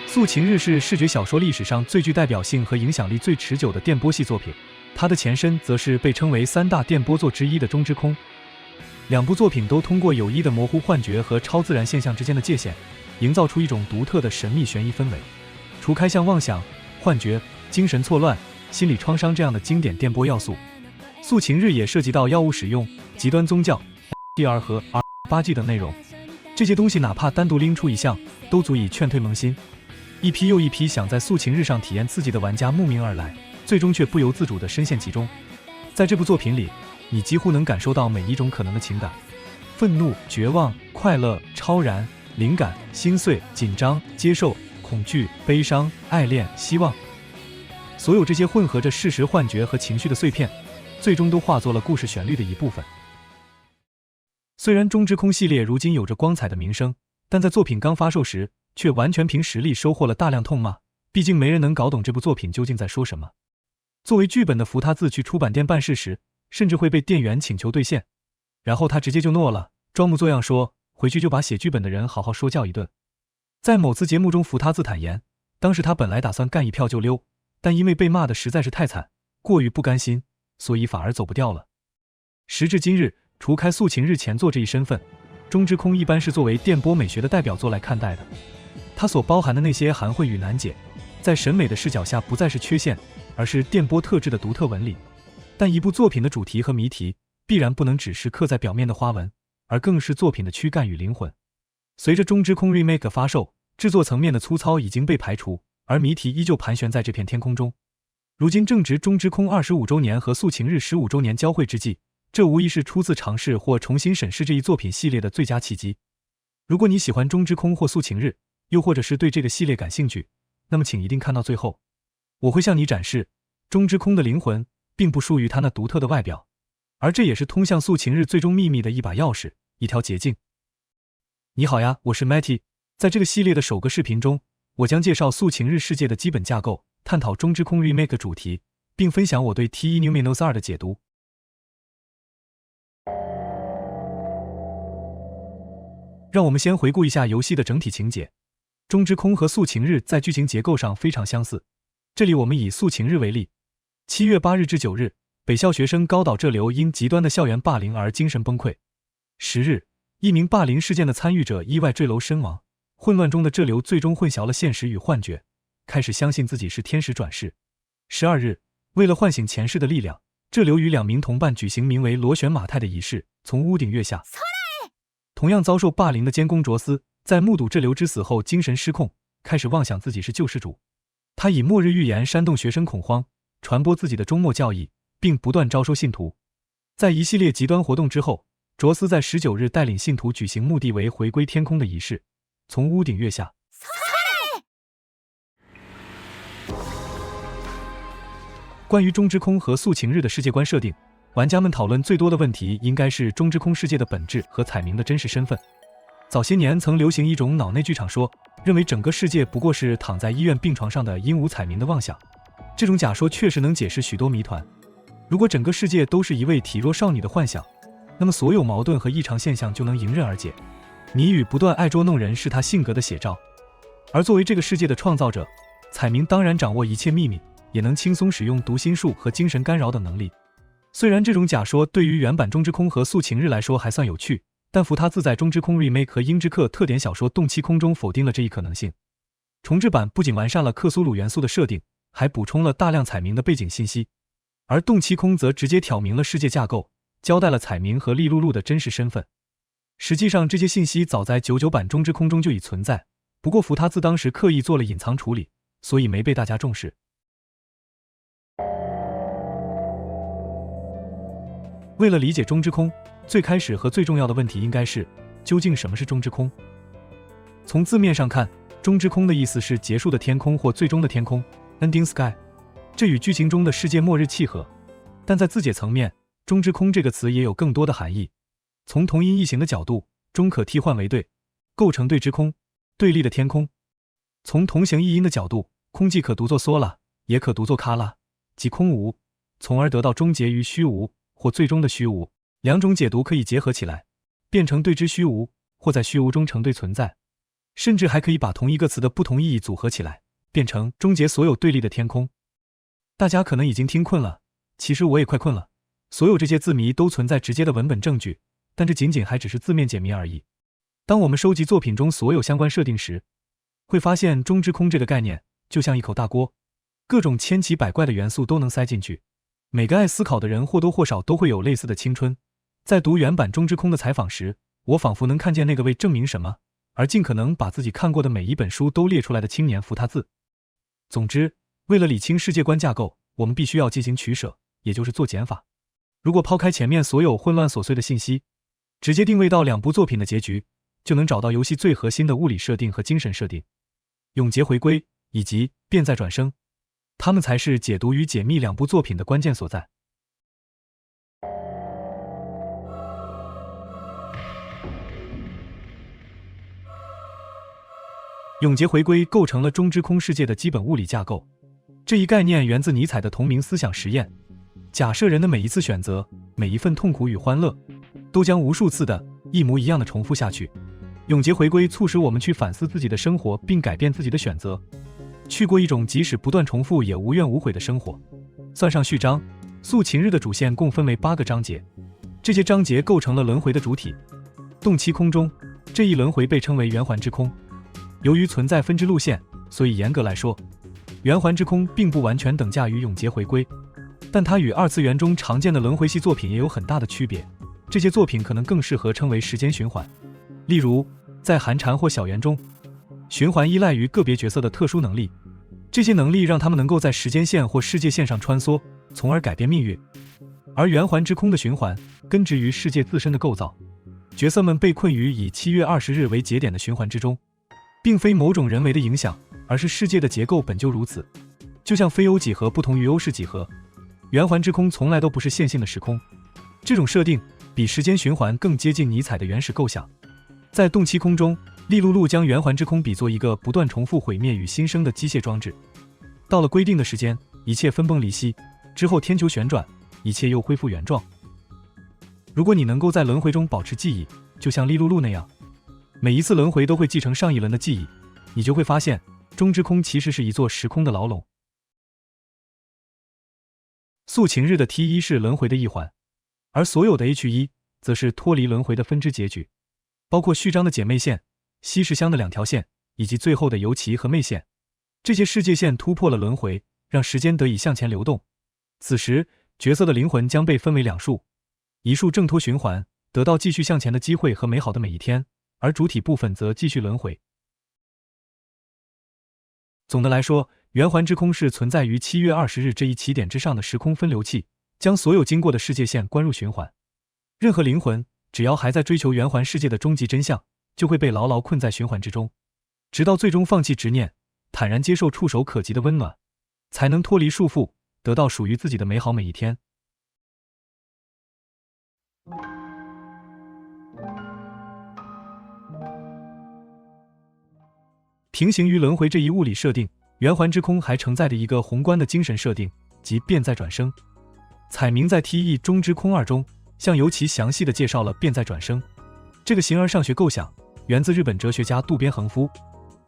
素晴日是视觉小说历史上最具代表性和影响力最持久的电波系作品，它的前身则是被称为三大电波作之一的中之空。两部作品都通过有意的模糊幻觉和超自然现象之间的界限，营造出一种独特的神秘悬疑氛围。除开像妄想、幻觉、精神错乱、心理创伤这样的经典电波要素，素晴日也涉及到药物使用、极端宗教、DR 和 R8G 等内容。这些东西哪怕单独拎出一项，都足以劝退萌新。一批又一批想在素晴日上体验刺激的玩家慕名而来，最终却不由自主地深陷其中。在这部作品里，你几乎能感受到每一种可能的情感：愤怒、绝望、快乐、超然、灵感、心碎、紧张、接受、恐惧、悲伤、爱恋、希望。所有这些混合着事实、幻觉和情绪的碎片，最终都化作了故事旋律的一部分。虽然中之空系列如今有着光彩的名声，但在作品刚发售时却完全凭实力收获了大量痛骂，毕竟没人能搞懂这部作品究竟在说什么。作为剧本的福他自去出版店办事时，甚至会被店员请求兑现，然后他直接就诺了，装模作样说回去就把写剧本的人好好说教一顿。在某次节目中，福他自坦言，当时他本来打算干一票就溜，但因为被骂的实在是太惨，过于不甘心，所以反而走不掉了。时至今日，除开素晴日前作这一身份，中之空一般是作为电波美学的代表作来看待的。它所包含的那些含混与难解，在审美的视角下不再是缺陷，而是电波特质的独特纹理。但一部作品的主题和谜题必然不能只是刻在表面的花纹，而更是作品的躯干与灵魂。随着中之空 Remake 发售，制作层面的粗糙已经被排除，而谜题依旧盘旋在这片天空中。如今正值中之空25周年和素晴日15周年交汇之际，这无疑是初次尝试或重新审视这一作品系列的最佳契机。如果你喜欢中之空或素晴日，又或者是对这个系列感兴趣，那么请一定看到最后。我会向你展示，中之空的灵魂并不输于它那独特的外表，而这也是通向素晴日最终秘密的一把钥匙，一条捷径。你好呀，我是 Matty。 在这个系列的首个视频中，我将介绍素晴日世界的基本架构，探讨中之空 Remake 主题，并分享我对 TE Numenos 2的解读。让我们先回顾一下游戏的整体情节。中之空和素晴日在剧情结构上非常相似，这里我们以素晴日为例。7月8日至9日，北校学生高岛浙流因极端的校园霸凌而精神崩溃。10日，一名霸凌事件的参与者意外坠楼身亡。混乱中的浙流最终混淆了现实与幻觉，开始相信自己是天使转世。12日，为了唤醒前世的力量，浙流与2名同伴举行名为螺旋马太的仪式，从屋顶跃下。同样遭受霸凌的监工卓斯在目睹浙流之死后精神失控，开始妄想自己是救世主。他以末日预言煽动学生恐慌，传播自己的终末教义，并不断招收信徒。在一系列极端活动之后，卓斯在19日带领信徒举行目的为回归天空的仪式，从屋顶跃下。关于中之空和素晴日的世界观设定，玩家们讨论最多的问题应该是中之空世界的本质和彩明的真实身份。早些年曾流行一种脑内剧场说，认为整个世界不过是躺在医院病床上的鹦鹉彩明的妄想。这种假说确实能解释许多谜团。如果整个世界都是一位体弱少女的幻想，那么所有矛盾和异常现象就能迎刃而解。谜语不断爱捉弄人是他性格的写照。而作为这个世界的创造者，彩明当然掌握一切秘密，也能轻松使用读心术和精神干扰等能力。虽然这种假说对于原版中之空和素晴日来说还算有趣，但福他自在中之空 Remake 和鹰之克特点小说动气空中否定了这一可能性。重制版不仅完善了克苏鲁元素的设定，还补充了大量彩明的背景信息，而动气空则直接挑明了世界架构，交代了彩明和利露露的真实身份。实际上这些信息早在99版中之空中就已存在，不过福他自当时刻意做了隐藏处理，所以没被大家重视。为了理解中之空，最开始和最重要的问题应该是，究竟什么是中之空？从字面上看，中之空的意思是结束的天空或最终的天空 Ending Sky， 这与剧情中的世界末日契合。但在字解层面，中之空这个词也有更多的含义。从同音异形的角度，中可替换为对，构成对之空，对立的天空。从同形异音的角度，空既可读作缩拉，也可读作卡拉，即空无，从而得到终结于虚无或最终的虚无。两种解读可以结合起来，变成对之虚无，或在虚无中成对存在。甚至还可以把同一个词的不同意义组合起来，变成终结所有对立的天空。大家可能已经听困了，其实我也快困了。所有这些字谜都存在直接的文本证据，但这仅仅还只是字面解谜而已。当我们收集作品中所有相关设定时，会发现中之空这个概念就像一口大锅，各种千奇百怪的元素都能塞进去。每个爱思考的人或多或少都会有类似的青春。在读原版中之空的采访时，我仿佛能看见那个为证明什么而尽可能把自己看过的每一本书都列出来的青年扶他字。总之，为了理清世界观架构，我们必须要进行取舍，也就是做减法。如果抛开前面所有混乱琐碎的信息，直接定位到两部作品的结局，就能找到游戏最核心的物理设定和精神设定。永劫回归以及变再转生，它们才是解读与解密两部作品的关键所在。永劫回归构成了中之空世界的基本物理架构。这一概念源自尼采的同名思想实验，假设人的每一次选择，每一份痛苦与欢乐，都将无数次的一模一样的重复下去。永劫回归促使我们去反思自己的生活，并改变自己的选择，去过一种即使不断重复也无怨无悔的生活。算上序章，宿晴日的主线共分为8个章节，这些章节构成了轮回的主体。动期空中，这一轮回被称为圆环之空。由于存在分支路线，所以严格来说，圆环之空并不完全等价于永劫回归，但它与二次元中常见的轮回系作品也有很大的区别。这些作品可能更适合称为时间循环。例如，在寒蝉或小圆中，循环依赖于个别角色的特殊能力，这些能力让他们能够在时间线或世界线上穿梭，从而改变命运。而圆环之空的循环根植于世界自身的构造，角色们被困于以7月20日为节点的循环之中，并非某种人为的影响，而是世界的结构本就如此。就像非欧几何不同于欧式几何，圆环之空从来都不是线性的时空。这种设定比时间循环更接近尼采的原始构想。在动期空中，利露露将圆环之空比作一个不断重复毁灭与新生的机械装置。到了规定的时间，一切分崩离析，之后天球旋转，一切又恢复原状。如果你能够在轮回中保持记忆，就像利露露那样，每一次轮回都会继承上一轮的记忆，你就会发现中之空其实是一座时空的牢笼。宿晴日的 T1 是轮回的一环，而所有的 H1 则是脱离轮回的分支结局，包括序章的姐妹线、西石香的2条线，以及最后的游奇和妹线。这些世界线突破了轮回，让时间得以向前流动。此时，角色的灵魂将被分为2束，一束挣脱循环，得到继续向前的机会和美好的每一天，而主体部分则继续轮回。总的来说，圆环之空是存在于7月20日这一起点之上的时空分流器，将所有经过的世界线关入循环。任何灵魂只要还在追求圆环世界的终极真相，就会被牢牢困在循环之中，直到最终放弃执念，坦然接受触手可及的温暖，才能脱离束缚，得到属于自己的美好每一天。平行于轮回这一物理设定，圆环之空还承载着一个宏观的精神设定，即变再转生。彩明在 T1 中之空2中向尤其详细地介绍了变再转生这个形而上学构想，源自日本哲学家渡边恒夫。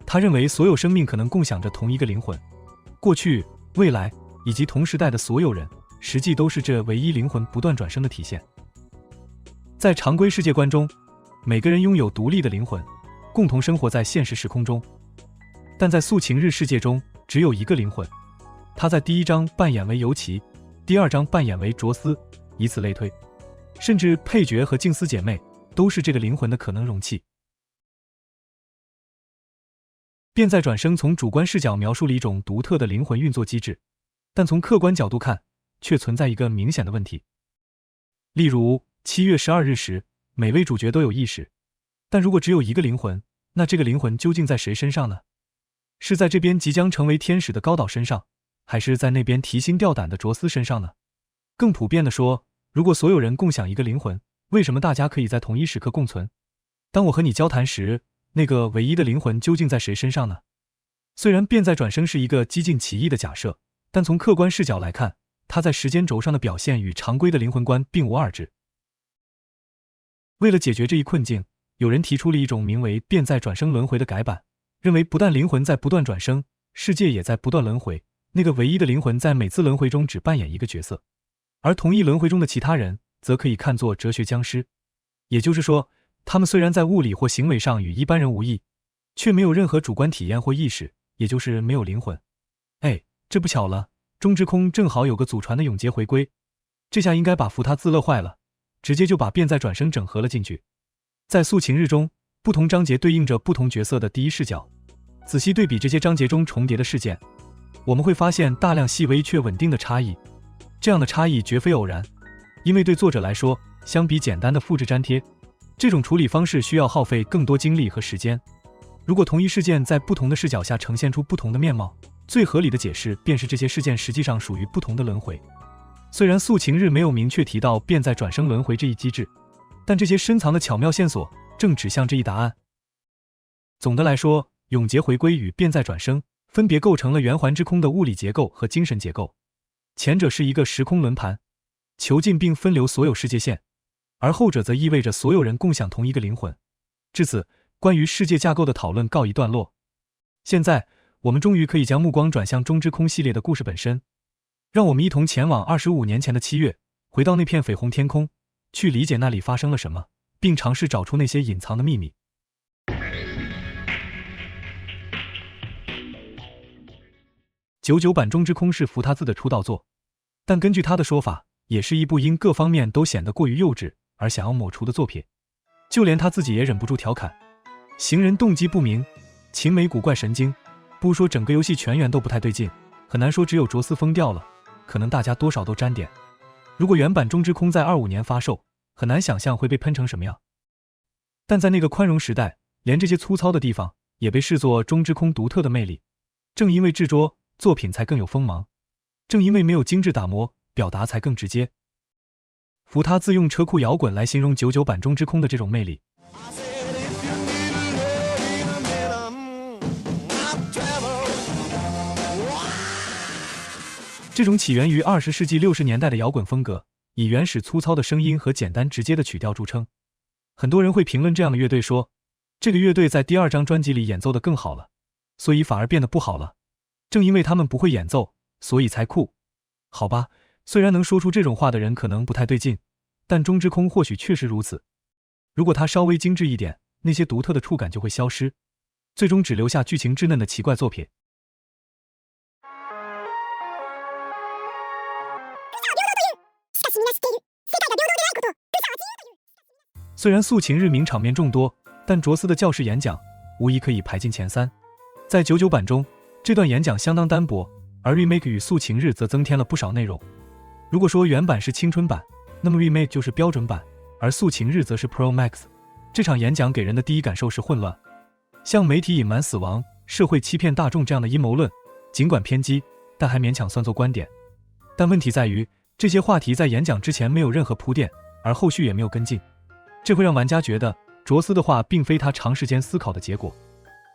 他认为所有生命可能共享着同一个灵魂，过去、未来以及同时代的所有人，实际都是这唯一灵魂不断转生的体现。在常规世界观中，每个人拥有独立的灵魂，共同生活在现实时空中。但在宿晴日世界中，只有一个灵魂，他在第1章扮演为尤其，第2章扮演为卓斯，以此类推。甚至配角和静思姐妹都是这个灵魂的可能容器。变再转生从主观视角描述了一种独特的灵魂运作机制，但从客观角度看，却存在一个明显的问题。例如7月12日时，每位主角都有意识，但如果只有一个灵魂，那这个灵魂究竟在谁身上呢？是在这边即将成为天使的高岛身上，还是在那边提心吊胆的卓斯身上呢？更普遍地说，如果所有人共享一个灵魂，为什么大家可以在同一时刻共存？当我和你交谈时，那个唯一的灵魂究竟在谁身上呢？虽然变再转生是一个激进奇异的假设，但从客观视角来看，它在时间轴上的表现与常规的灵魂观并无二致。为了解决这一困境，有人提出了一种名为变再转生轮回的改版。认为不但灵魂在不断转生，世界也在不断轮回，那个唯一的灵魂在每次轮回中只扮演一个角色，而同一轮回中的其他人则可以看作哲学僵尸。也就是说，他们虽然在物理或行为上与一般人无异，却没有任何主观体验或意识，也就是没有灵魂。哎，这不巧了，中之空正好有个祖传的永劫回归，这下应该把福他自乐坏了，直接就把变在转生整合了进去。在素晴日中，不同章节对应着不同角色的第一视角，仔细对比这些章节中重叠的事件，我们会发现大量细微却稳定的差异。这样的差异绝非偶然，因为对作者来说，相比简单的复制粘贴，这种处理方式需要耗费更多精力和时间。如果同一事件在不同的视角下呈现出不同的面貌，最合理的解释便是这些事件实际上属于不同的轮回。虽然素晴日没有明确提到变在转生轮回这一机制，但这些深藏的巧妙线索正指向这一答案。总的来说，永劫回归与变在转生分别构成了圆环之空的物理结构和精神结构。前者是一个时空轮盘，囚禁并分流所有世界线，而后者则意味着所有人共享同一个灵魂。至此，关于世界架构的讨论告一段落。现在，我们终于可以将目光转向中之空系列的故事本身。让我们一同前往25年前的7月，回到那片绯红天空，去理解那里发生了什么，并尝试找出那些隐藏的秘密。99版中之空是福他兹的出道作，但根据他的说法，也是一部因各方面都显得过于幼稚而想要抹除的作品。就连他自己也忍不住调侃，行人动机不明，情美古怪神经，不说整个游戏全员都不太对劲，很难说只有卓斯疯掉了，可能大家多少都沾点。如果原版中之空在25年发售，很难想象会被喷成什么样。但在那个宽容时代，连这些粗糙的地方也被视作中之空独特的魅力。正因为执着，作品才更有锋芒；正因为没有精致打磨，表达才更直接。福他兹用车库摇滚来形容99版中之空的这种魅力。这种起源于20世纪60年代的摇滚风格，以原始粗糙的声音和简单直接的曲调著称。很多人会评论这样的乐队说，这个乐队在第2张专辑里演奏得更好了，所以反而变得不好了。正因为他们不会演奏，所以才酷。好吧，虽然能说出这种话的人可能不太对劲，但中之空或许确实如此。如果它稍微精致一点，那些独特的触感就会消失，最终只留下剧情稚嫩的奇怪作品。虽然素晴日名场面众多，但卓斯的教室演讲无疑可以排进前3。在99版中，这段演讲相当单薄，而 remake 与素晴日则增添了不少内容。如果说原版是青春版，那么 remake 就是标准版，而素晴日则是 Pro Max。这场演讲给人的第一感受是混乱，像媒体隐瞒死亡、社会欺骗大众这样的阴谋论，尽管偏激，但还勉强算作观点。但问题在于，这些话题在演讲之前没有任何铺垫，而后续也没有跟进，这会让玩家觉得卓斯的话并非他长时间思考的结果，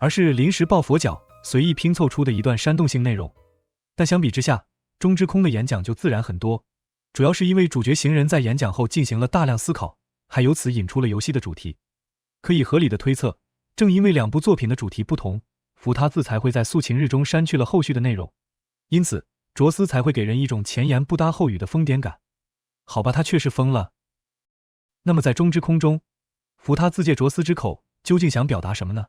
而是临时抱佛脚随意拼凑出的一段煽动性内容。但相比之下，中之空的演讲就自然很多，主要是因为主角行人在演讲后进行了大量思考，还由此引出了游戏的主题。可以合理的推测，正因为2部作品的主题不同，福他兹才会在素晴日中删去了后续的内容，因此卓斯才会给人一种前言不搭后语的疯癫感。好吧，他确实疯了。那么在中之空中，福他兹借卓斯之口究竟想表达什么呢？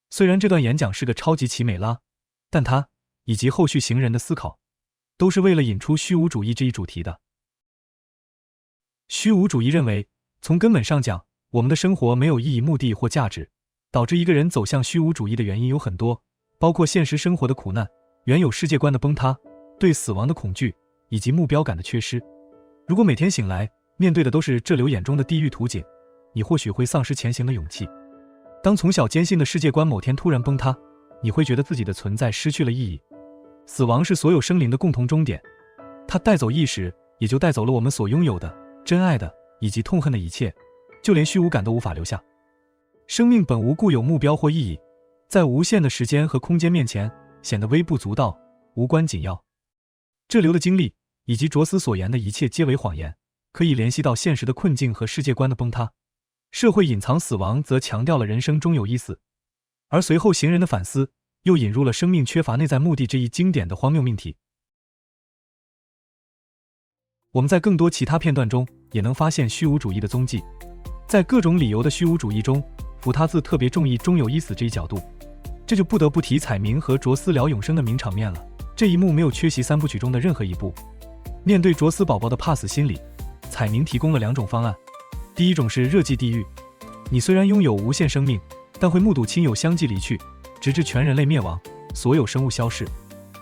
虽然这段演讲是个超级奇美拉，但他以及后续行人的思考都是为了引出虚无主义这一主题的。虚无主义认为，从根本上讲，我们的生活没有意义、目的或价值，导致一个人走向虚无主义的原因有很多，包括现实生活的苦难、原有世界观的崩塌、对死亡的恐惧以及目标感的缺失。如果每天醒来面对的都是这流眼中的地狱图景，你或许会丧失前行的勇气。当从小坚信的世界观某天突然崩塌，你会觉得自己的存在失去了意义。死亡是所有生灵的共同终点，它带走意识，也就带走了我们所拥有的、真爱的以及痛恨的一切，就连虚无感都无法留下。生命本无固有目标或意义，在无限的时间和空间面前显得微不足道、无关紧要。这流的经历以及卓斯所言的一切皆为谎言，可以联系到现实的困境和世界观的崩塌。社会隐藏死亡则强调了人生终有一死。而随后行人的反思又引入了生命缺乏内在目的这一经典的荒谬命题。我们在更多其他片段中也能发现虚无主义的踪迹。在各种理由的虚无主义中，福他字特别重义终有一死这一角度，这就不得不提彩明和卓斯聊永生的名场面了。这一幕没有缺席三部曲中的任何一部。面对卓斯宝宝的怕死心理，彩明提供了2种方案。第一种是热寂地狱，你虽然拥有无限生命，但会目睹亲友相继离去，直至全人类灭亡，所有生物消逝。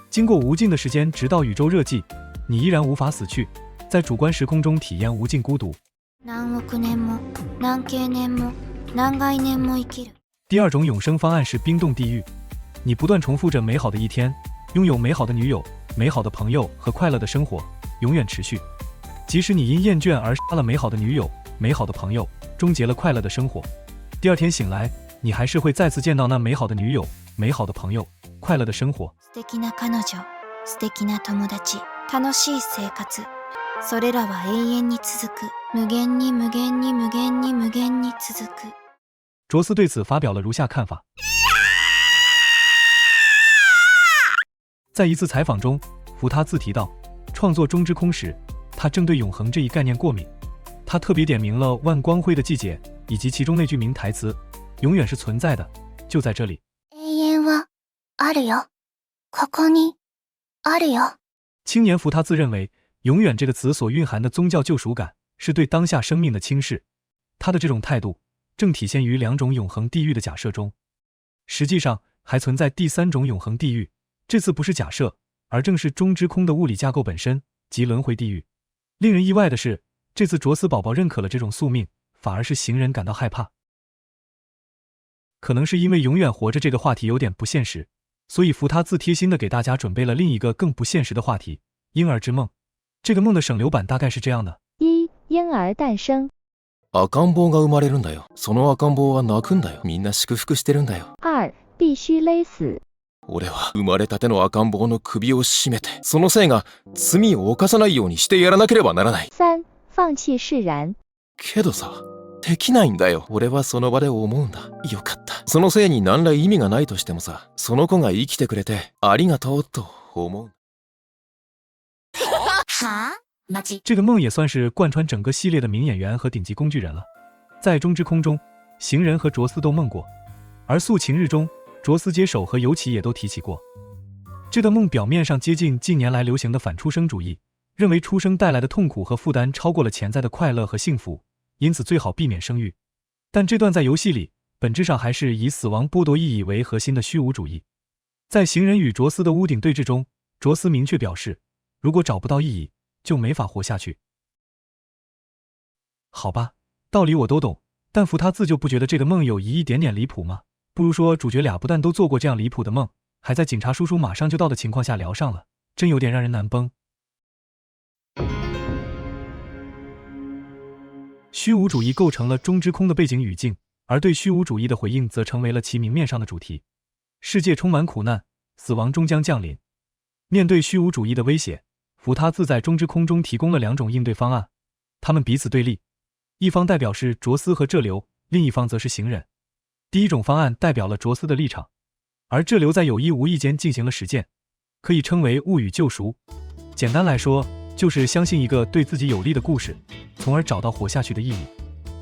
经过无尽的时间，直到宇宙热寂，你依然无法死去，在主观时空中体验无尽孤独。第二种永生方案是冰冻地狱，你不断重复着美好的一天，拥有美好的女友、美好的朋友和快乐的生活，永远持续。即使你因厌倦而杀了美好的女友、美好的朋友，终结了快乐的生活，第二天醒来，你还是会再次见到那美好的女友、美好的朋友、快乐的生活。素敵な彼女、素敵な友達、楽しい生活。それらは永遠に続く。無限に無限に無限に無限に続く。卓斯对此发表了如下看法。在一次采访中，福他自提到，创作中之空时，他正对永恒这一概念过敏。他特别点明了万光辉的季节，以及其中那句名台词：永远是存在的，就在这里。永遠はあるよ。ここにあるよ。青年福他自认为，永远这个词所蕴含的宗教救赎感，是对当下生命的轻视。他的这种态度，正体现于2种永恒地狱的假设中。实际上，还存在第3种永恒地狱，这次不是假设，而正是中之空的物理架构本身，即轮回地狱。令人意外的是，这次卓斯宝宝认可了这种宿命，反而是行人感到害怕。可能是因为永远活着这个话题有点不现实，所以福他自贴心地给大家准备了另一个更不现实的话题——婴儿之梦。这个梦的省流版大概是这样的：1、婴儿诞生。赤ん坊が生まれるんだよ。その赤ん坊は泣くんだよ。みんな祝福してるんだよ。2、必须勒死。俺は生まれたての赤ん坊の首を絞めて、そのせいが罪を犯さないようにしてやらなければならない。3、放棄释然。けどさ、できないんだよ。俺はその場で思うんだ。よかった。そのせいに何ら意味がないとしてもさ、その子が生きてくれてありがとうと思う。这个梦也算是贯穿整个系列的名演员和顶级工具人了。在中之空中，行人和卓斯都梦过，而宿晴日中，卓斯接手和尤其也都提起过。这个梦表面上接近近年来流行的反出生主义，认为出生带来的痛苦和负担超过了潜在的快乐和幸福，因此最好避免生育。但这段在游戏里本质上还是以死亡剥夺意义为核心的虚无主义。在行人与卓斯的屋顶对峙中，卓斯明确表示，如果找不到意义，就没法活下去。好吧，道理我都懂，但福他自就不觉得这个梦有一点点离谱吗？不如说主角俩不但都做过这样离谱的梦，还在警察叔叔马上就到的情况下聊上了，真有点让人难崩。虚无主义构成了中之空的背景语境，而对虚无主义的回应则成为了其明面上的主题。世界充满苦难，死亡终将降临。面对虚无主义的威胁，福他自在中之空中提供了2种应对方案，他们彼此对立，一方代表是卓斯和这流，另一方则是行人。第一种方案代表了卓斯的立场，而这流在有意无意间进行了实践，可以称为物与救赎。简单来说，就是相信一个对自己有利的故事，从而找到活下去的意义。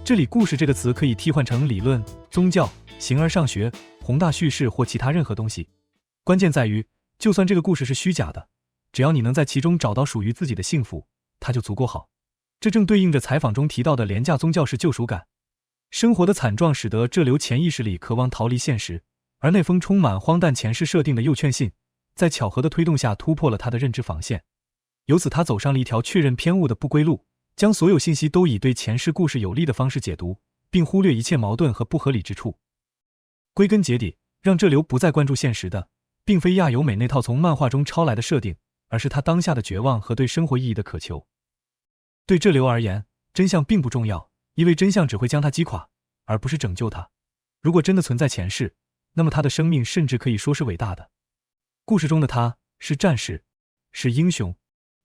这里故事这个词可以替换成理论、宗教、形而上学、宏大叙事或其他任何东西。关键在于，就算这个故事是虚假的，只要你能在其中找到属于自己的幸福，它就足够好。这正对应着采访中提到的廉价宗教式救赎感。生活的惨状使得这流潜意识里渴望逃离现实，而那封充满荒诞前世设定的诱劝信，在巧合的推动下突破了他的认知防线。由此他走上了一条确认偏误的不归路，将所有信息都以对前世故事有利的方式解读，并忽略一切矛盾和不合理之处。归根结底，让这流不再关注现实的，并非亚由美那套从漫画中抄来的设定，而是他当下的绝望和对生活意义的渴求。对这流而言，真相并不重要，因为真相只会将他击垮，而不是拯救他。如果真的存在前世，那么他的生命甚至可以说是伟大的。故事中的他是战士，是英雄，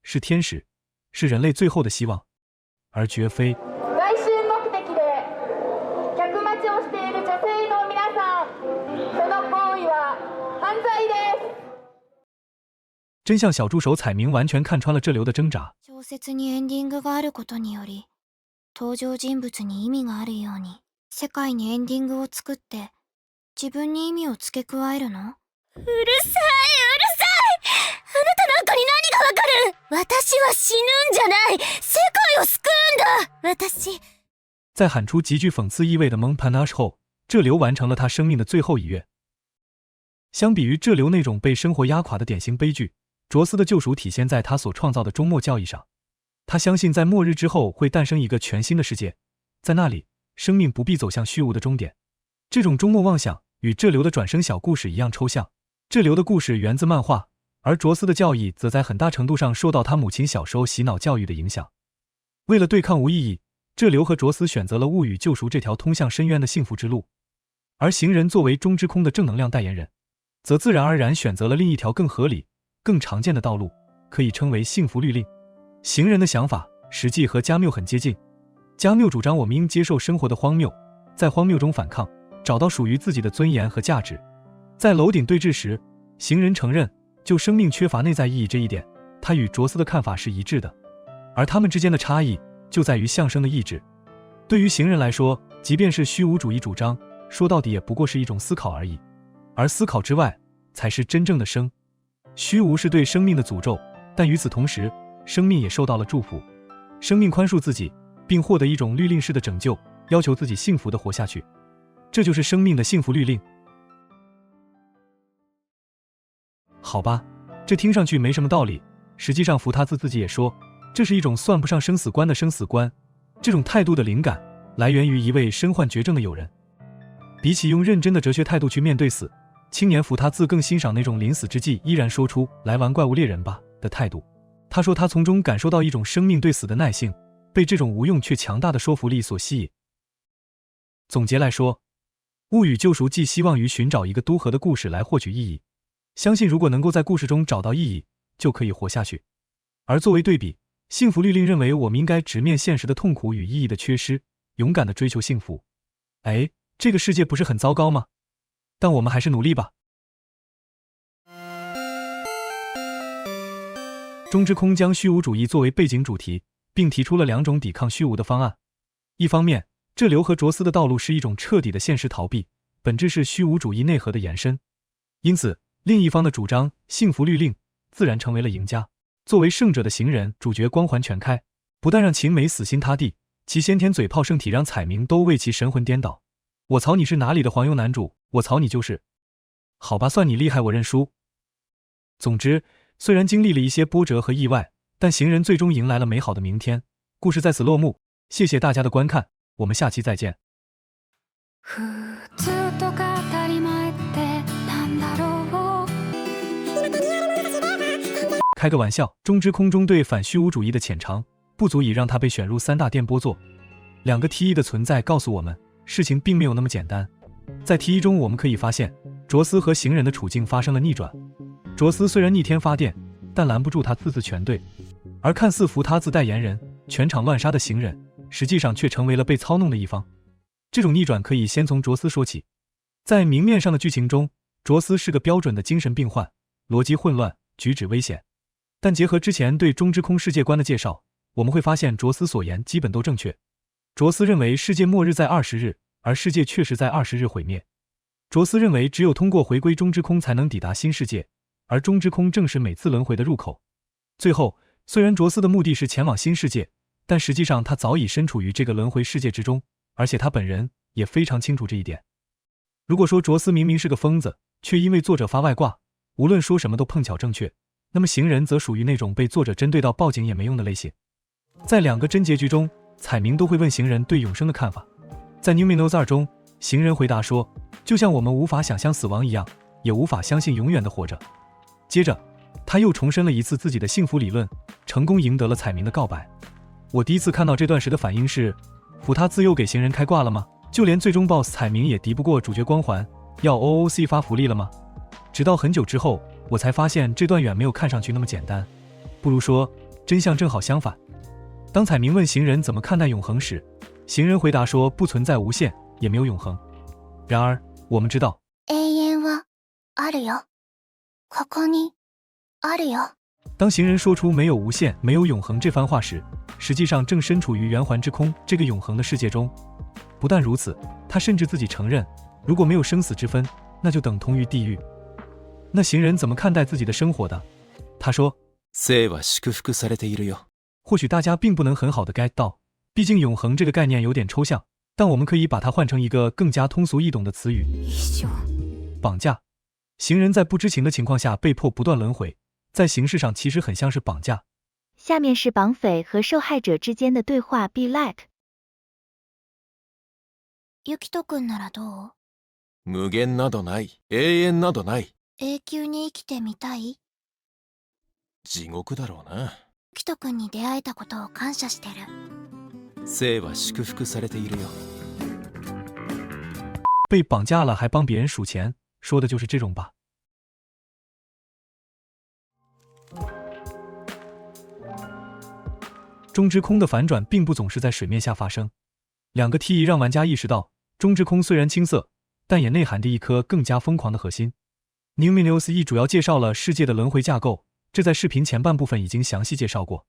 是天使，是人类最后的希望，而绝非売春目的で客待ちをしている女性の皆さん、その真相小助手彩明完全看穿了这流的挣扎。小説にエンディングがあることにより、登場人物に意味があるように、世界にエンディングを作って、自分に意味を付け加えるの？うるさい、うるさい！あなたなんかに何がわかる？私は死ぬんじゃない！世界を救うんだ！私。在喊出极具讽刺意味的蒙 panache 后，这流完成了他生命的最后一跃。相比于这流那种被生活压垮的典型悲剧，卓斯的救赎体现在他所创造的终末教义上。他相信在末日之后会诞生一个全新的世界，在那里，生命不必走向虚无的终点。这种终末妄想与这流的转生小故事一样抽象。这流的故事源自漫画，而卓斯的教义则在很大程度上受到他母亲小时候洗脑教育的影响。为了对抗无意义，这流和卓斯选择了物与救赎这条通向深渊的幸福之路，而行人作为中之空的正能量代言人，则自然而然选择了另一条更合理、更常见的道路，可以称为幸福律令。行人的想法实际和加缪很接近。加缪主张我们应接受生活的荒谬，在荒谬中反抗，找到属于自己的尊严和价值。在楼顶对峙时，行人承认就生命缺乏内在意义这一点，他与卓斯的看法是一致的，而他们之间的差异就在于相生的意志。对于行人来说，即便是虚无主义主张，说到底也不过是一种思考而已，而思考之外才是真正的生。虚无是对生命的诅咒，但与此同时，生命也受到了祝福。生命宽恕自己，并获得一种律令式的拯救，要求自己幸福地活下去。这就是生命的幸福律令。好吧，这听上去没什么道理。实际上福他兹自己也说，这是一种算不上生死观的生死观。这种态度的灵感来源于一位身患绝症的友人。比起用认真的哲学态度去面对死，青年福他兹更欣赏那种临死之际依然说出来玩怪物猎人吧的态度。他说他从中感受到一种生命对死的耐性，被这种无用却强大的说服力所吸引。总结来说，物与救赎寄希望于寻找一个都合的故事来获取意义，相信如果能够在故事中找到意义，就可以活下去。而作为对比，幸福律令认为我们应该直面现实的痛苦与意义的缺失，勇敢地追求幸福。这个世界不是很糟糕吗？但我们还是努力吧。中之空将虚无主义作为背景主题，并提出了两种抵抗虚无的方案。一方面，这流和卓斯的道路是一种彻底的现实逃避，本质是虚无主义内核的延伸。因此，另一方的主张幸福律令自然成为了赢家。作为圣者的行人，主角光环全开，不但让秦美死心塌地，其先天嘴炮圣体让彩明都为其神魂颠倒。我操你是哪里的黄油男主，我操你就是。好吧，算你厉害，我认输。总之，虽然经历了一些波折和意外，但行人最终迎来了美好的明天。故事在此落幕，谢谢大家的观看，我们下期再见。开个玩笑，中之空中对反虚无主义的浅尝，不足以让他被选入3大电波座。两个 T1 的存在告诉我们，事情并没有那么简单。在 T1 中，我们可以发现，卓斯和行人的处境发生了逆转。卓斯虽然逆天发电，但拦不住他字字全对，而看似扶他字代言人、全场乱杀的行人，实际上却成为了被操弄的一方。这种逆转可以先从卓斯说起。在明面上的剧情中，卓斯是个标准的精神病患，逻辑混乱，举止危险。但结合之前对中之空世界观的介绍，我们会发现卓斯所言基本都正确。卓斯认为世界末日在20日，而世界确实在20日毁灭。卓斯认为只有通过回归中之空才能抵达新世界，而中之空正是每次轮回的入口。最后，虽然卓斯的目的是前往新世界，但实际上他早已身处于这个轮回世界之中，而且他本人也非常清楚这一点。如果说卓斯明明是个疯子，却因为作者发外挂，无论说什么都碰巧正确，那么行人则属于那种被作者针对到报警也没用的类型。在两个真结局中，彩明都会问行人对永生的看法。在 Numenos 2中，行人回答说，就像我们无法想象死亡一样，也无法相信永远的活着。接着，他又重申了一次自己的幸福理论，成功赢得了彩明的告白。我第一次看到这段时的反应是，福他自又给行人开挂了吗？就连最终 BOSS 彩明也敌不过主角光环，要 OOC 发福利了吗？直到很久之后，我才发现这段远没有看上去那么简单。不如说，真相正好相反。当彩明问行人怎么看待永恒时，行人回答说不存在无限，也没有永恒。然而，我们知道，永遠はあるよ。ここにあるよ。当行人说出没有无限、没有永恒这番话时，实际上正身处于圆环之空这个永恒的世界中。不但如此，他甚至自己承认，如果没有生死之分，那就等同于地狱。那行人怎么看待自己的生活的？他说：生は祝福されているよ。或许大家并不能很好的 get 到，毕竟永恒这个概念有点抽象，但我们可以把它换成一个更加通俗易懂的词语：绑架。行人在不知情的情况下被迫不断轮回，在形式上其实很像是绑架。下面是绑匪和受害者之间的对话 Be like。ゆきとくんならどう？無限などない。永遠などない。永久に生きてみたい？地獄だろうな。ゆきとくんに出会えたことを感謝してる。生は祝福されているよ。被绑架了还帮别人数钱，说的就是这种吧。中之空的反转并不总是在水面下发生。两个 T 让玩家意识到，中之空虽然青涩，但也内含着一颗更加疯狂的核心。Numinous E 主要介绍了世界的轮回架构，这在视频前半部分已经详细介绍过。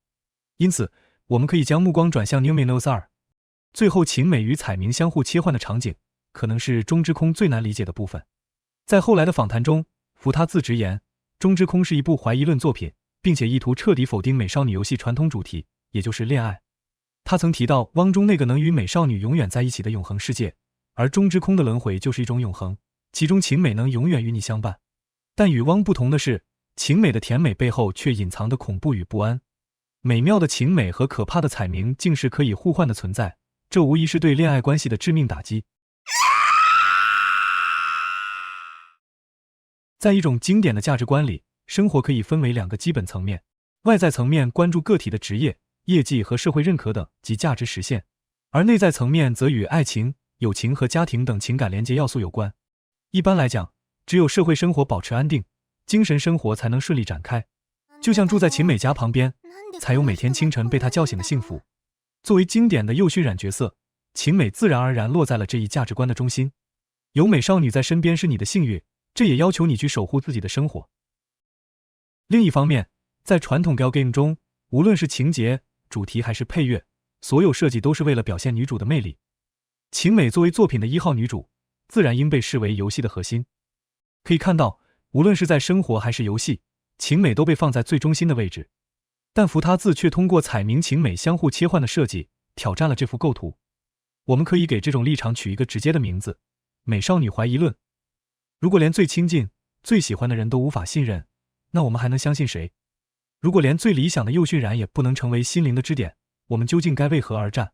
因此，我们可以将目光转向 Numinous 2。最后晴美与彩明相互切换的场景，可能是中之空最难理解的部分。在后来的访谈中，福他自直言，中之空是一部怀疑论作品，并且意图彻底否定美少女游戏传统主题，也就是恋爱。他曾提到汪中那个能与美少女永远在一起的永恒世界，而中之空的轮回就是一种永恒，其中晴美能永远与你相伴。但与汪不同的是，晴美的甜美背后却隐藏的恐怖与不安。美妙的晴美和可怕的彩明竟是可以互换的存在，这无疑是对恋爱关系的致命打击。在一种经典的价值观里，生活可以分为两个基本层面，外在层面关注个体的职业、业绩和社会认可等及价值实现，而内在层面则与爱情、友情和家庭等情感连接要素有关。一般来讲，只有社会生活保持安定，精神生活才能顺利展开。就像住在晴美家旁边，才有每天清晨被她叫醒的幸福。作为经典的幼熏染角色，晴美自然而然落在了这一价值观的中心。有美少女在身边是你的幸运，这也要求你去守护自己的生活。另一方面，在传统 gal game 中，无论是情节、主题还是配乐，所有设计都是为了表现女主的魅力。晴美作为作品的1号女主，自然应被视为游戏的核心。可以看到，无论是在生活还是游戏，晴美都被放在最中心的位置。但福他字却通过彩明晴美相互切换的设计，挑战了这幅构图。我们可以给这种立场取一个直接的名字：美少女怀疑论。如果连最亲近、最喜欢的人都无法信任，那我们还能相信谁？如果连最理想的幼熏染也不能成为心灵的支点，我们究竟该为何而战？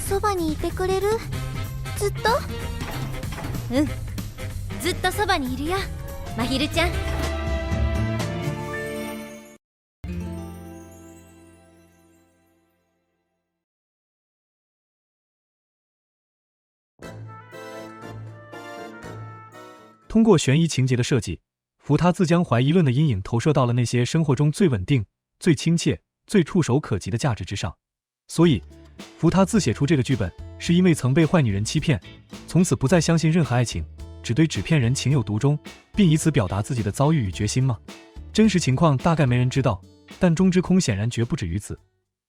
そばにいてくれる？ずっと？うん、ずっとそばにいるよ、まひるちゃん。通过悬疑情节的设计，福他自将怀疑论的阴影投射到了那些生活中最稳定、最亲切、最触手可及的价值之上。所以，福他自写出这个剧本，是因为曾被坏女人欺骗，从此不再相信任何爱情，只对纸片人情有独钟，并以此表达自己的遭遇与决心吗？真实情况大概没人知道，但中之空显然绝不止于此。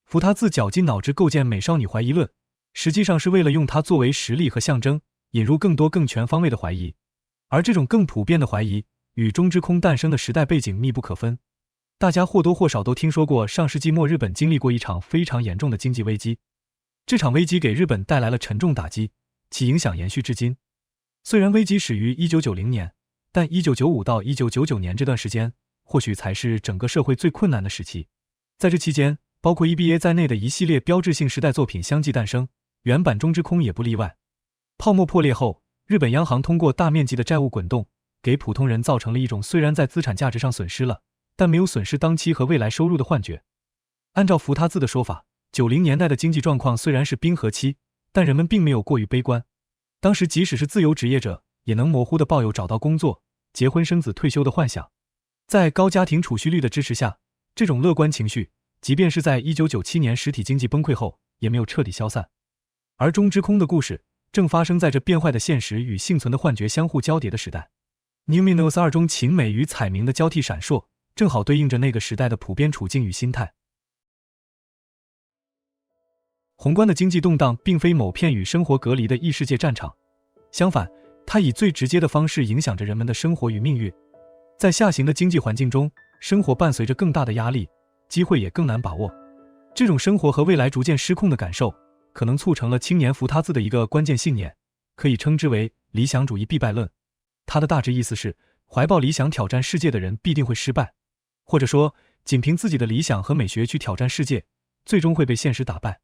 福他自绞尽脑汁构建美少女怀疑论，实际上是为了用它作为实例和象征，引入更多更全方位的怀疑。而这种更普遍的怀疑与中之空诞生的时代背景密不可分。大家或多或少都听说过上世纪末日本经历过一场非常严重的经济危机，这场危机给日本带来了沉重打击，其影响延续至今。虽然危机始于1990年，但1995到1999年这段时间或许才是整个社会最困难的时期。在这期间，包括 EBA 在内的一系列标志性时代作品相继诞生，原版中之空也不例外。泡沫破裂后，日本央行通过大面积的债务滚动，给普通人造成了一种虽然在资产价值上损失了，但没有损失当期和未来收入的幻觉。按照福他字的说法，90年代的经济状况虽然是冰河期，但人们并没有过于悲观。当时即使是自由职业者，也能模糊地抱有找到工作、结婚生子、退休的幻想。在高家庭储蓄率的支持下，这种乐观情绪，即便是在1997年实体经济崩溃后，也没有彻底消散。而中之空的故事正发生在这变坏的现实与幸存的幻觉相互交叠的时代。Numinos 2中晴美与彩明的交替闪烁，正好对应着那个时代的普遍处境与心态。宏观的经济动荡并非某片与生活隔离的异世界战场，相反，它以最直接的方式影响着人们的生活与命运。在下行的经济环境中，生活伴随着更大的压力，机会也更难把握。这种生活和未来逐渐失控的感受，可能促成了青年福他兹的一个关键信念，可以称之为理想主义必败论。它的大致意思是，怀抱理想挑战世界的人必定会失败，或者说，仅凭自己的理想和美学去挑战世界，最终会被现实打败。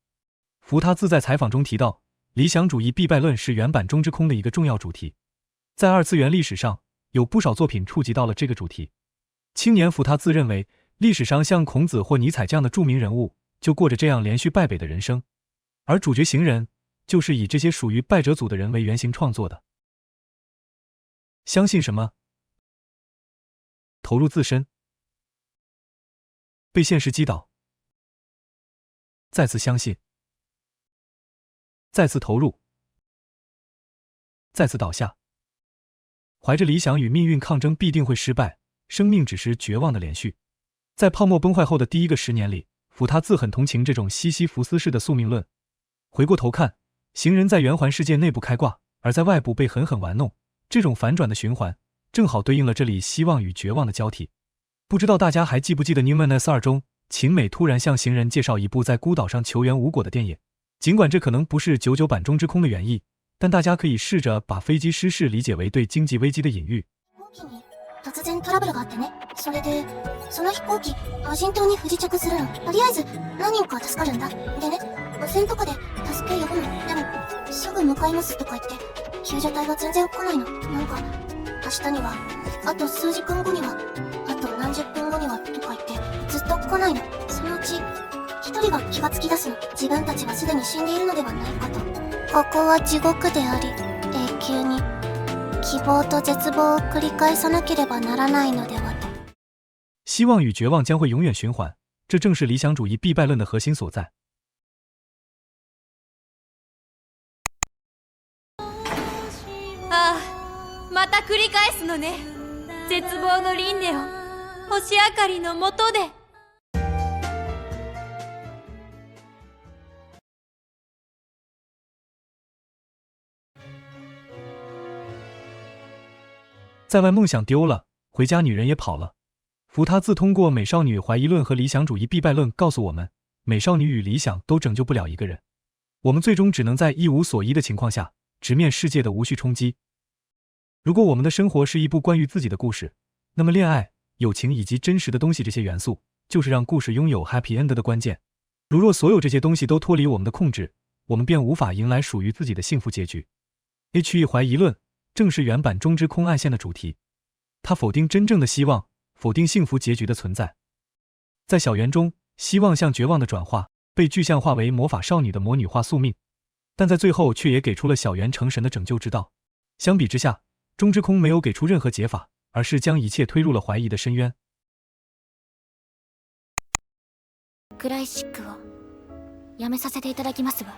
福他兹在采访中提到，理想主义必败论是原版中之空的一个重要主题。在二次元历史上，有不少作品触及到了这个主题。青年福他兹认为，历史上像孔子或尼采这样的著名人物，就过着这样连续败北的人生，而主角行人，就是以这些属于败者组的人为原型创作的。相信什么？投入自身，被现实击倒，再次相信，再次投入，再次倒下。怀着理想与命运抗争必定会失败，生命只是绝望的连续。在泡沫崩坏后的第一个10年里，福他兹很同情这种西西弗斯式的宿命论。回过头看，行人在圆环世界内部开挂，而在外部被狠狠玩弄，这种反转的循环，正好对应了这里希望与绝望的交替。不知道大家还记不记得 Numinos 2中，晴美突然向行人介绍一部在孤岛上求援无果的电影。尽管这可能不是99版中之空的原意，但大家可以试着把飞机失事理解为对经济危機的隐喻。突然トラブルがあってね。それでその飛行機無人島に不時着するの。とりあえず何人か助かるんだ。でね、無線とかで助け呼ぶの。でもすぐ向かいますとか言って救助隊が全然来ないの。なんか明日には、あと数時間後には、あと何十分後にはとか言ってずっと来ないの。そのうち一人が気がつき出すの。自分たちはすでに死んでいるのではないかと。ここは地獄であり、永久に希望と絶望を繰り返さなければならないのではと。希望与绝望将会永远循环，这正是理想主义必败论的核心所在。ああ、また繰り返すのね。絶望の輪廻を星明かりの下で。在外梦想丢了，回家女人也跑了。福他兹通过美少女怀疑论和理想主义必败论告诉我们，美少女与理想都拯救不了一个人，我们最终只能在一无所依的情况下，直面世界的无序冲击。如果我们的生活是一部关于自己的故事，那么恋爱、友情以及真实的东西这些元素，就是让故事拥有 happy end 的关键。如若所有这些东西都脱离我们的控制，我们便无法迎来属于自己的幸福结局。HE 怀疑论正是原版中之空暗线的主题，它否定真正的希望，否定幸福结局的存在。在小圆中，希望向绝望的转化，被具象化为魔法少女的魔女化宿命，但在最后却也给出了小圆成神的拯救之道。相比之下，中之空没有给出任何解法，而是将一切推入了怀疑的深渊。クライシックをやめさせていただきますわ。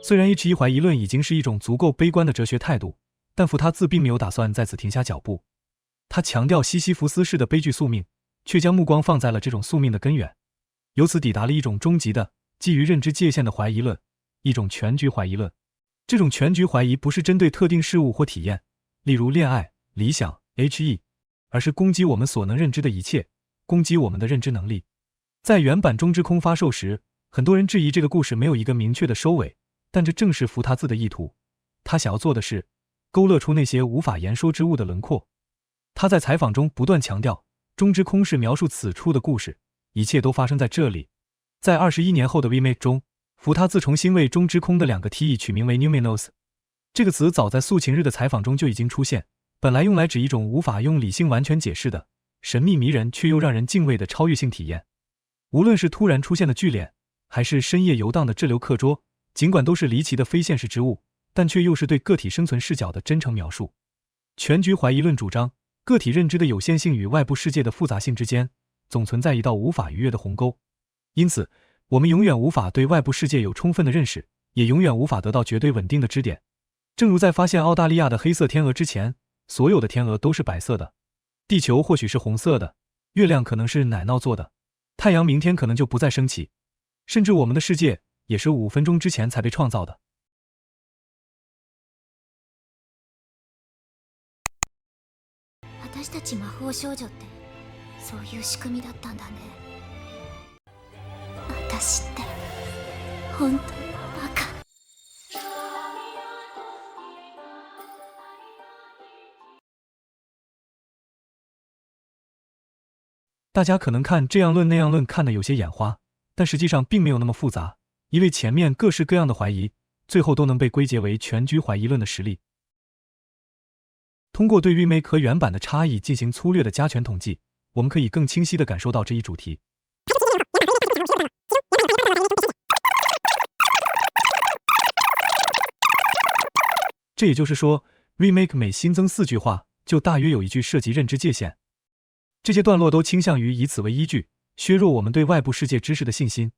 虽然HE怀疑论已经是一种足够悲观的哲学态度，但福他兹并没有打算在此停下脚步。他强调西西弗斯式的悲剧宿命，却将目光放在了这种宿命的根源，由此抵达了一种终极的基于认知界限的怀疑论，一种全局怀疑论。这种全局怀疑不是针对特定事物或体验，例如恋爱、理想、HE， 而是攻击我们所能认知的一切，攻击我们的认知能力。在原版中之空发售时，很多人质疑这个故事没有一个明确的收尾，但这正是福他兹的意图。他想要做的是勾勒出那些无法言说之物的轮廓。他在采访中不断强调，中之空是描述此处的故事，一切都发生在这里。在21年后的 remake 中，福他兹重新为中之空的2个 T 取名为 Numinos。这个词早在素琴日的采访中就已经出现，本来用来指一种无法用理性完全解释的神秘迷人却又让人敬畏的超越性体验。无论是突然出现的聚敛，还是深夜游荡的滞留课桌，尽管都是离奇的非现实之物，但却又是对个体生存视角的真诚描述。全局怀疑论主张，个体认知的有限性与外部世界的复杂性之间，总存在一道无法逾越的鸿沟。因此，我们永远无法对外部世界有充分的认识，也永远无法得到绝对稳定的支点。正如在发现澳大利亚的黑色天鹅之前，所有的天鹅都是白色的，地球或许是红色的，月亮可能是奶酪做的，太阳明天可能就不再升起，甚至我们的世界也是5分钟之前才被创造的。私たち魔法少女ってそういう仕組みだったんだね。私って本当にバカ。大家可能看这样论那样论看得有些眼花，但实际上并没有那么复杂，因为前面各式各样的怀疑，最后都能被归结为全局怀疑论的实例。通过对 remake 和原版的差异进行粗略的加权统计，我们可以更清晰地感受到这一主题。这也就是说 ，remake 每新增4句话，就大约有1句涉及认知界限。这些段落都倾向于以此为依据，削弱我们对外部世界知识的信心。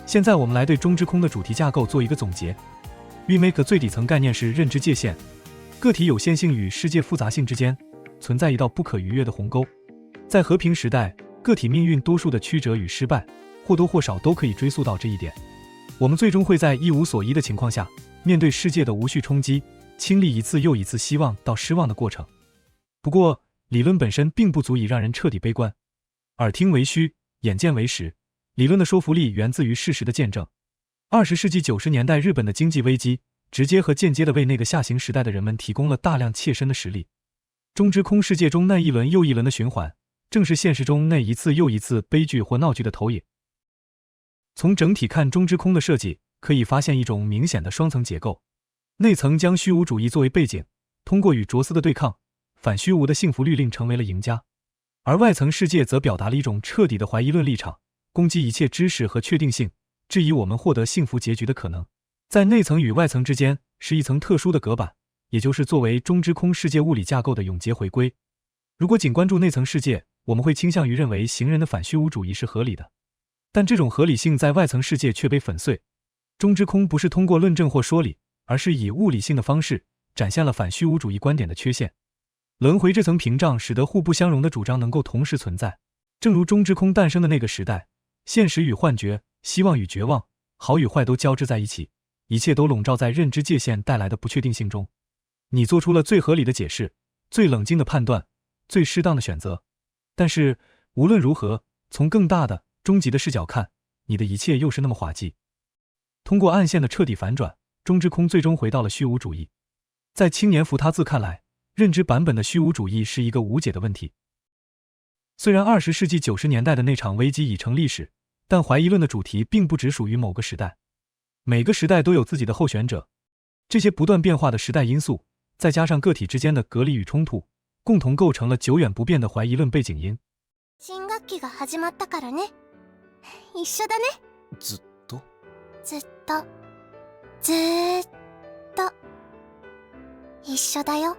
现在我们来对中之空的主题架构做一个总结。remake 最底层概念是认知界限，个体有限性与世界复杂性之间存在一道不可逾越的鸿沟。在和平时代，个体命运多数的曲折与失败，或多或少都可以追溯到这一点。我们最终会在一无所依的情况下，面对世界的无序冲击，经历一次又一次希望到失望的过程。不过，理论本身并不足以让人彻底悲观。耳听为虚，眼见为实，理论的说服力源自于事实的见证。20世纪90年代日本的经济危机，直接和间接地为那个下行时代的人们提供了大量切身的实例。中之空世界中那一轮又一轮的循环，正是现实中那一次又一次悲剧或闹剧的投影。从整体看中之空的设计，可以发现一种明显的双层结构。内层将虚无主义作为背景，通过与卓斯的对抗，反虚无的幸福律令成为了赢家；而外层世界则表达了一种彻底的怀疑论立场，攻击一切知识和确定性，质疑我们获得幸福结局的可能。在内层与外层之间是一层特殊的隔板，也就是作为中之空世界物理架构的永劫回归。如果仅关注内层世界，我们会倾向于认为行人的反虚无主义是合理的，但这种合理性在外层世界却被粉碎。中之空不是通过论证或说理，而是以物理性的方式展现了反虚无主义观点的缺陷。轮回这层屏障使得互不相容的主张能够同时存在。正如中之空诞生的那个时代，现实与幻觉，希望与绝望，好与坏都交织在一起，一切都笼罩在认知界限带来的不确定性中。你做出了最合理的解释，最冷静的判断，最适当的选择。但是无论如何，从更大的终极的视角看，你的一切又是那么滑稽。通过暗线的彻底反转，中之空最终回到了虚无主义。在青年福他兹看来，认知版本的虚无主义是一个无解的问题。虽然20世纪90年代的那场危机已成历史，但怀疑论的主题并不只属于某个时代，每个时代都有自己的候选者。这些不断变化的時代因素，再加上个体之间的隔离与衝突，共同构成了久远不变的怀疑論背景音。新学期が始まったからね。一緒だね。ずっとずっと一緒だよ。